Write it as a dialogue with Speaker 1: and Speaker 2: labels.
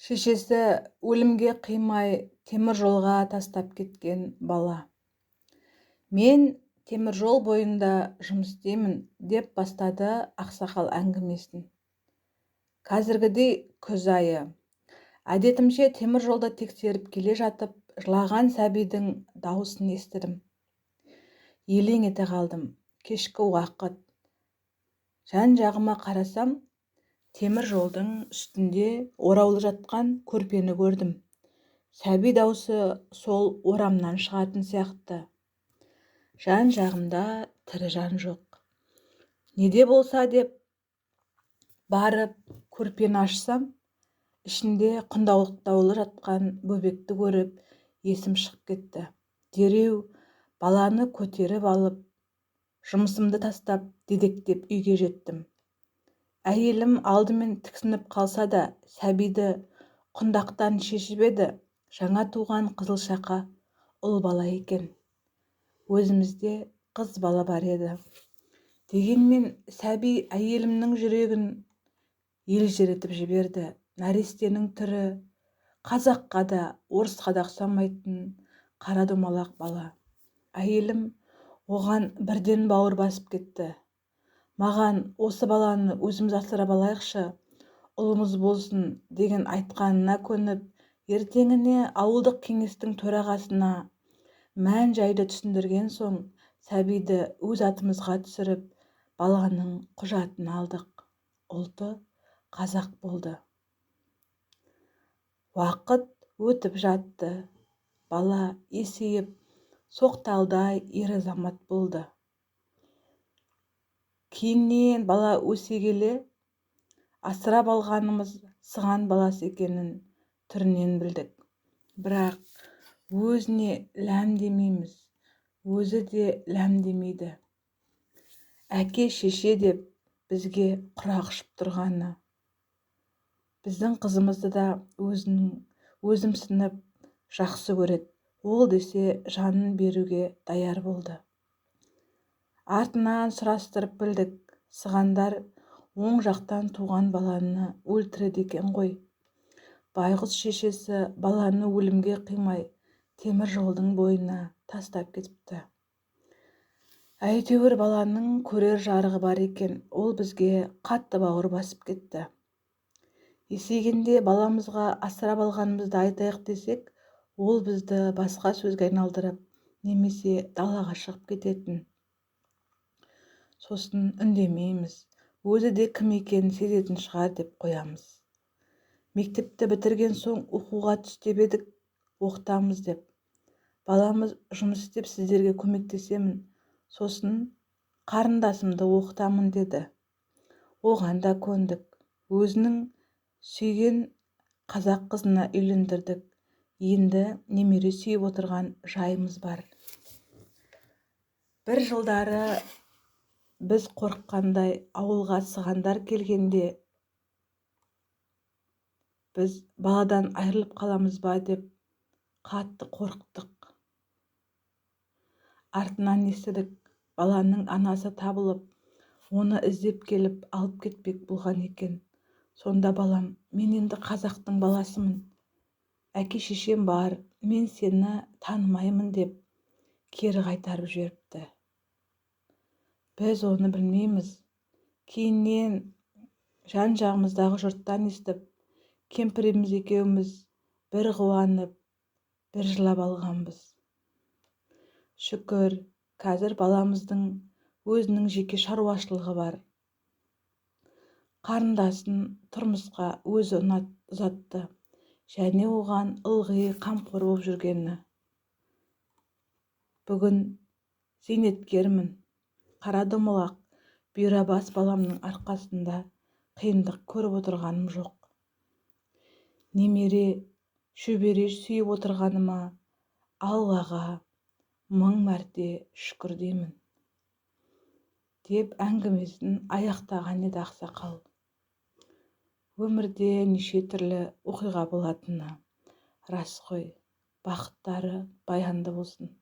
Speaker 1: Шешесі өлімге қимай темір жолға тастап кеткен бала. Мен темір жол бойында жұмыс істеймін деп бастады ақсақал әңгімесін. Қазіргідей күз айы. Әдетімше темір жолда тексеріп келе жатып, жылаған сәбидің дауысын естідім. Елең ете қалдым. Кешкі уақыт. Жан-жағыма қарасам, темір жолдың үстінде ораулы жатқан көрпені көрдім. Сәби даусы сол орамнан шығатын сияқты. Жан-жағымда тірі жан жоқ. Неде болса деп барып көрпені ашсам, ішінде құндауықтаулы жатқан бөбекті көріп, есім шығып кетті. Дереу баланы көтеріп алып, жұмысымды тастап, дедектеп үйге жеттім. Әйелім алдымен тіксініп қалса да, сәбиді құндақтан шешіп еді, жаңа туған қызылшақа ұл бала екен. Өзімізде қыз бала бар еді. Дегенмен сәби әйелімнің жүрегін елжіретіп жіберді. Нәрестенің түрі қазаққа да, орысқа да ұқсамайтын қара домалақ бала. Әйелім оған бірден бауыр басып кетті. Маған осы баланы өзіміз асырап алайықшы, ұлымыз болсын деген айтқанына көніп, ертеңіне ауылдық кеңестің төрағасына мән-жайды түсіндірген соң, сәбиді өз атымызға түсіріп, баланың құжатын алдық. Ұлты қазақ болды. Уақыт өтіп жатты. Бала есейіп, соқталдай ер азамат болды. Кейіннен бала өсе келе, асырап алғанымыз сыған баласы екенін түрінен білдік. Бірақ өзіне ләм демейміз, өзі де ләм демейді. Әке шеше деп бізге құрақ ұшып тұрғаны. Біздің қызымызды да өзімсініп жақсы көреді. Ол десе жанын беруге даяр болды. Артынан сұрастырып білдік, сығандар оң жақтан туған баланы өлтіреді екен ғой. Байғұс шешесі баланы өлімге қимай, темір жолдың бойына тастап кетіпті. Әйтеуір баланың көрер жарығы бар екен, ол бізге қатты бауыр басып кетті. Есейгенде баламызға асырап алғанымызды айтайық десек, ол бізді басқа сөзге айналдырып, немесе далаға шығып кететін. Сосын үндемейміз, өзі де кім екенін сезетін шығар деп қоямыз. Мектепті бітірген соң оқуға түс деп едік, оқытамыз деп. Баламыз жұмыс істеп сіздерге көмектесемін, сосын қарындасымды оқытамын деді. Оған да көндік. Өзінің сүйген қазақ қызына үйлендірдік. Енді немере сүйіп отырған жайымыз бар. Бір жылдары біз қорыққандай ауылға сығандар келгенде, біз баладан айырылып қаламыз ба деп қатты қорықтық. Артынан естідік, баланың анасы табылып, оны іздеп келіп алып кетпек болған екен. Сонда балам, мен енді қазақтың баласымын. Әке шешем бар, мен сені танымаймын деп кері қайтарып жіберіпті. Біз оны білмейміз. Кейіннен жан-жағымыздағы жұрттан естіп, кемпіріміз екеуміз бір қуанып, бір жылап алғанбыз. Шүкір, қазір баламыздың өзінің жеке шаруашылығы бар. Қарындасын тұрмысқа өзі ұзатты, және оған ылғи қамқор болып жүргені. Бүгін зейнеткермін. Қара домалақ, бұйра бас баламның арқасында қиындық көріп отырғаным жоқ. Немере, шөбере сүйіп отырғаныма Аллаға мың мәрте шүкір деймін. Деп әңгімесін аяқтаған еді ақсақал. Өмірде неше түрлі оқиға болатыны рас қой, бақыттары баянды болсын.